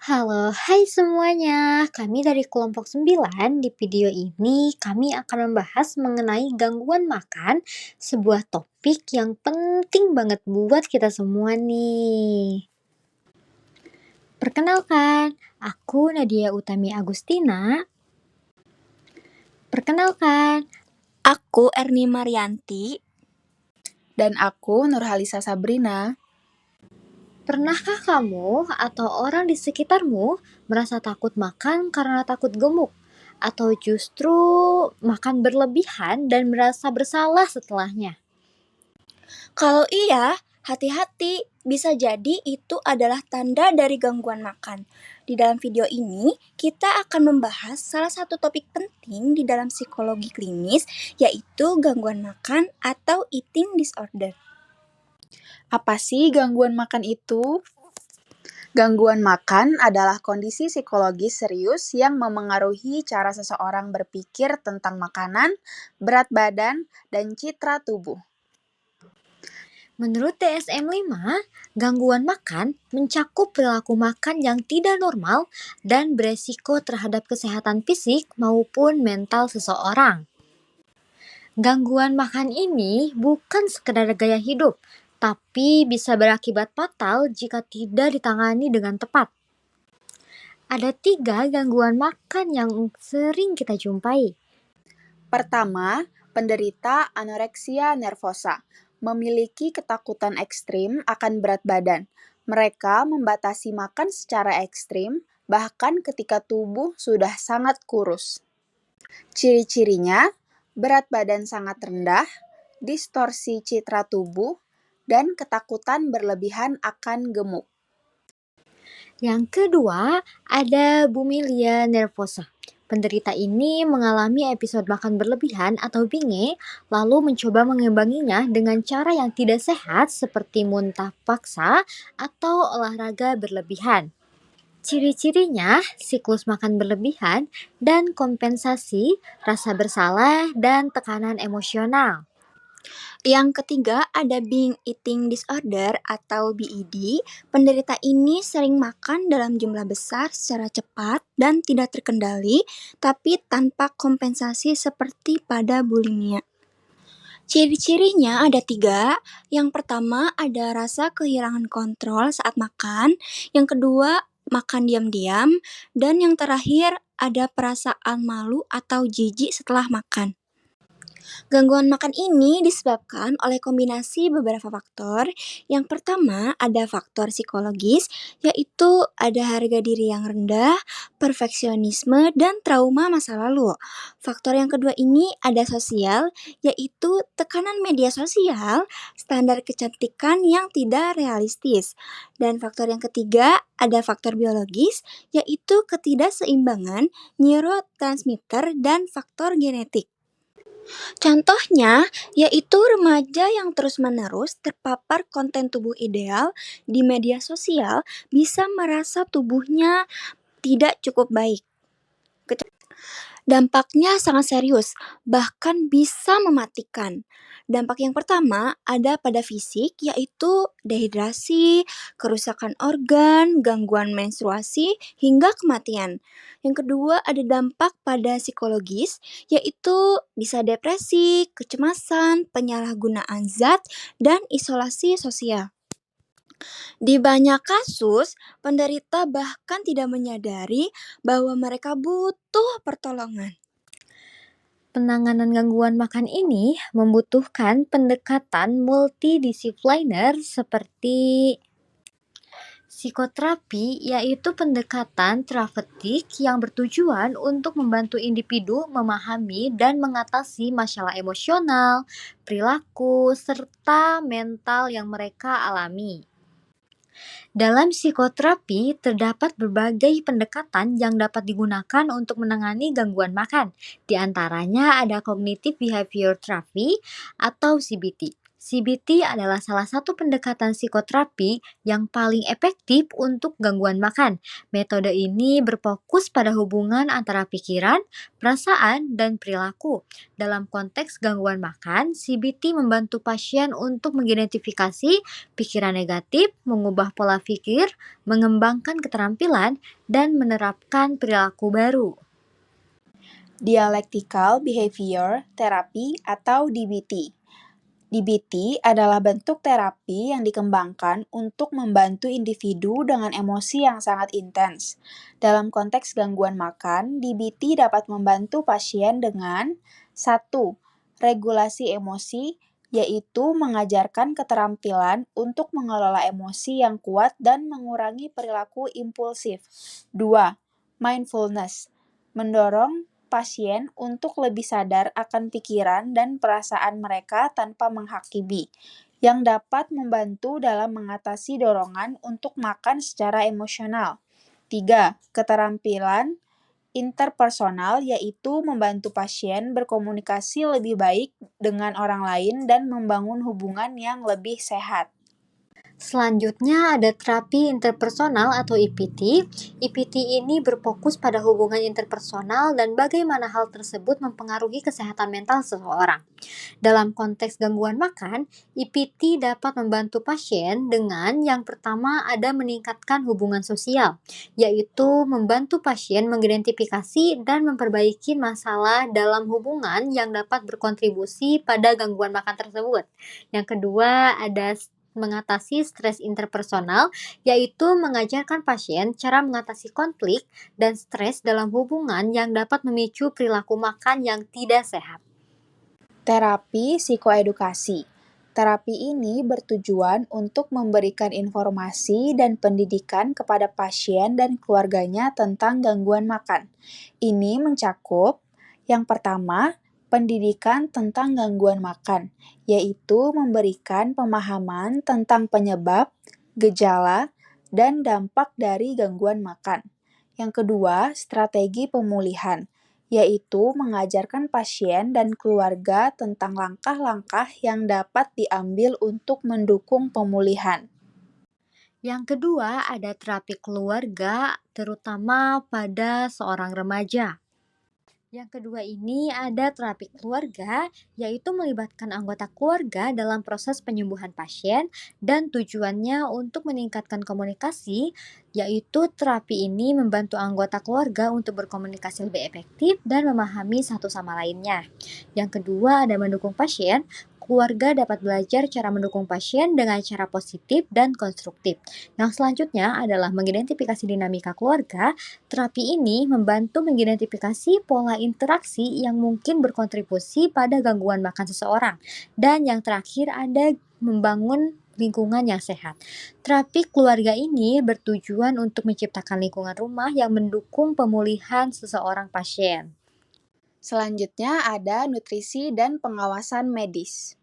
Halo, hai semuanya. Kami dari kelompok 9. Di video ini kami akan membahas mengenai gangguan makan, sebuah topik yang penting banget buat kita semua nih. Perkenalkan, aku Nadia Utami Agustina. Perkenalkan, Aku Erni Marianti. Dan aku Nurhalisa Sabrina. pernahkah kamu atau orang di sekitarmu merasa takut makan karena takut gemuk? Atau justru makan berlebihan dan merasa bersalah setelahnya? Kalau iya, hati-hati. Bisa jadi itu adalah tanda dari gangguan makan. Di dalam video ini, kita akan membahas salah satu topik penting di dalam psikologi klinis, yaitu gangguan makan atau eating disorder. Apa sih gangguan makan itu? Gangguan makan adalah kondisi psikologis serius yang memengaruhi cara seseorang berpikir tentang makanan, berat badan, dan citra tubuh. Menurut DSM-5, gangguan makan mencakup perilaku makan yang tidak normal dan beresiko terhadap kesehatan fisik maupun mental seseorang. Gangguan makan ini bukan sekedar gaya hidup, tapi bisa berakibat fatal jika tidak ditangani dengan tepat. Ada 3 gangguan makan yang sering kita jumpai. Pertama, penderita anoreksia nervosa memiliki ketakutan ekstrim akan berat badan. Mereka membatasi makan secara ekstrim, bahkan ketika tubuh sudah sangat kurus. Ciri-cirinya, berat badan sangat rendah, distorsi citra tubuh, dan ketakutan berlebihan akan gemuk. Yang kedua, ada bumilia nervosa. Penderita ini mengalami episode makan berlebihan atau binge, lalu mencoba mengimbanginya dengan cara yang tidak sehat seperti muntah paksa atau olahraga berlebihan. Ciri-cirinya siklus makan berlebihan dan kompensasi, rasa bersalah, dan tekanan emosional. Yang ketiga ada binge eating disorder atau BED. Penderita ini sering makan dalam jumlah besar secara cepat dan tidak terkendali, tapi tanpa kompensasi seperti pada bulimia. Ciri-cirinya ada 3. Yang pertama ada rasa kehilangan kontrol saat makan. Yang kedua makan diam-diam. Dan yang terakhir ada perasaan malu atau jijik setelah makan. Gangguan makan ini disebabkan oleh kombinasi beberapa faktor. Yang pertama ada faktor psikologis, yaitu ada harga diri yang rendah, perfeksionisme, dan trauma masa lalu. Faktor yang kedua ini ada sosial, yaitu tekanan media sosial, standar kecantikan yang tidak realistis. Dan faktor yang ketiga ada faktor biologis, yaitu ketidakseimbangan neurotransmitter dan faktor genetik. Contohnya, yaitu remaja yang terus-menerus terpapar konten tubuh ideal di media sosial bisa merasa tubuhnya tidak cukup baik. Dampaknya sangat serius, bahkan bisa mematikan. Dampak yang pertama ada pada fisik, yaitu dehidrasi, kerusakan organ, gangguan menstruasi, hingga kematian. Yang kedua ada dampak pada psikologis, yaitu bisa depresi, kecemasan, penyalahgunaan zat, dan isolasi sosial. Di banyak kasus, penderita bahkan tidak menyadari bahwa mereka butuh pertolongan. Penanganan gangguan makan ini membutuhkan pendekatan multidisipliner seperti psikoterapi, yaitu pendekatan terapeutik yang bertujuan untuk membantu individu memahami dan mengatasi masalah emosional, perilaku, serta mental yang mereka alami. Dalam psikoterapi, terdapat berbagai pendekatan yang dapat digunakan untuk menangani gangguan makan. Di antaranya ada Cognitive Behavior Therapy atau CBT. CBT adalah salah satu pendekatan psikoterapi yang paling efektif untuk gangguan makan. Metode ini berfokus pada hubungan antara pikiran, perasaan, dan perilaku. Dalam konteks gangguan makan, CBT membantu pasien untuk mengidentifikasi pikiran negatif, mengubah pola pikir, mengembangkan keterampilan, dan menerapkan perilaku baru. Dialectical Behavior Therapy atau DBT. DBT adalah bentuk terapi yang dikembangkan untuk membantu individu dengan emosi yang sangat intens. Dalam konteks gangguan makan, DBT dapat membantu pasien dengan 1. Regulasi emosi, yaitu mengajarkan keterampilan untuk mengelola emosi yang kuat dan mengurangi perilaku impulsif. 2. Mindfulness, mendorong pasien untuk lebih sadar akan pikiran dan perasaan mereka tanpa menghakimi, yang dapat membantu dalam mengatasi dorongan untuk makan secara emosional. 3. Keterampilan interpersonal, yaitu membantu pasien berkomunikasi lebih baik dengan orang lain dan membangun hubungan yang lebih sehat. Selanjutnya ada terapi interpersonal atau IPT. IPT ini berfokus pada hubungan interpersonal dan bagaimana hal tersebut mempengaruhi kesehatan mental seseorang. Dalam konteks gangguan makan, IPT dapat membantu pasien dengan yang pertama ada meningkatkan hubungan sosial, yaitu membantu pasien mengidentifikasi dan memperbaiki masalah dalam hubungan yang dapat berkontribusi pada gangguan makan tersebut. Yang kedua ada mengatasi stres interpersonal, yaitu mengajarkan pasien cara mengatasi konflik dan stres dalam hubungan yang dapat memicu perilaku makan yang tidak sehat. Terapi psikoedukasi. Terapi ini bertujuan untuk memberikan informasi dan pendidikan kepada pasien dan keluarganya tentang gangguan makan. Ini mencakup yang pertama, pendidikan tentang gangguan makan, yaitu memberikan pemahaman tentang penyebab, gejala, dan dampak dari gangguan makan. Yang kedua, strategi pemulihan, yaitu mengajarkan pasien dan keluarga tentang langkah-langkah yang dapat diambil untuk mendukung pemulihan. Yang kedua ada terapi keluarga, terutama pada seorang remaja. Yang kedua ini ada terapi keluarga, yaitu melibatkan anggota keluarga dalam proses penyembuhan pasien dan tujuannya untuk meningkatkan komunikasi, yaitu terapi ini membantu anggota keluarga untuk berkomunikasi lebih efektif dan memahami satu sama lainnya. Yang kedua ada mendukung pasien. Keluarga dapat belajar cara mendukung pasien dengan cara positif dan konstruktif. Yang selanjutnya adalah mengidentifikasi dinamika keluarga. Terapi ini membantu mengidentifikasi pola interaksi yang mungkin berkontribusi pada gangguan makan seseorang. Dan yang terakhir ada membangun lingkungan yang sehat. Terapi keluarga ini bertujuan untuk menciptakan lingkungan rumah yang mendukung pemulihan seseorang pasien. Selanjutnya ada nutrisi dan pengawasan medis.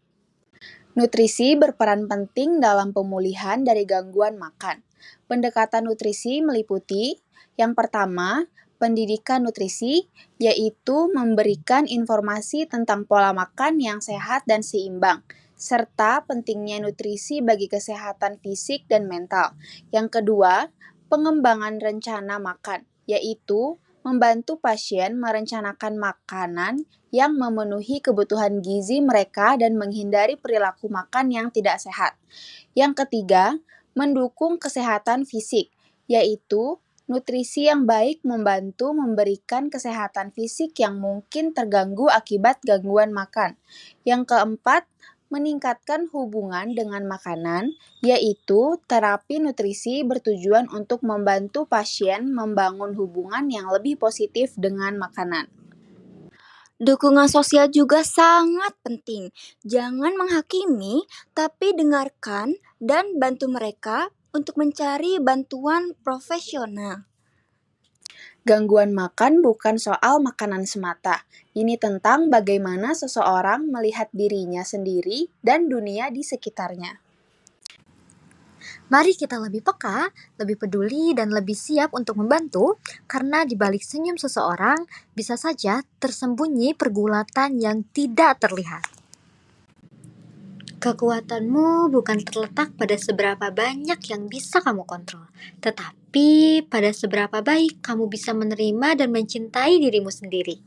Nutrisi berperan penting dalam pemulihan dari gangguan makan. Pendekatan nutrisi meliputi yang pertama, pendidikan nutrisi, yaitu memberikan informasi tentang pola makan yang sehat dan seimbang, serta pentingnya nutrisi bagi kesehatan fisik dan mental. Yang kedua, pengembangan rencana makan, yaitu membantu pasien merencanakan makanan yang memenuhi kebutuhan gizi mereka dan menghindari perilaku makan yang tidak sehat. Yang ketiga, mendukung kesehatan fisik, yaitu nutrisi yang baik membantu memberikan kesehatan fisik yang mungkin terganggu akibat gangguan makan. Yang keempat, meningkatkan hubungan dengan makanan, yaitu terapi nutrisi bertujuan untuk membantu pasien membangun hubungan yang lebih positif dengan makanan. Dukungan sosial juga sangat penting. Jangan menghakimi, tapi dengarkan dan bantu mereka untuk mencari bantuan profesional. Gangguan makan bukan soal makanan semata. Ini tentang bagaimana seseorang melihat dirinya sendiri dan dunia di sekitarnya. Mari kita lebih peka, lebih peduli, dan lebih siap untuk membantu, karena di balik senyum seseorang bisa saja tersembunyi pergulatan yang tidak terlihat. Kekuatanmu bukan terletak pada seberapa banyak yang bisa kamu kontrol, tetapi pada seberapa baik kamu bisa menerima dan mencintai dirimu sendiri.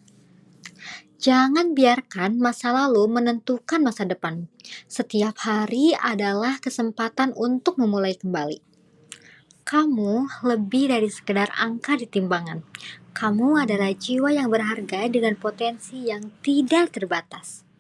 Jangan biarkan masa lalu menentukan masa depanmu. Setiap hari adalah kesempatan untuk memulai kembali. Kamu lebih dari sekedar angka di timbangan. Kamu adalah jiwa yang berharga dengan potensi yang tidak terbatas.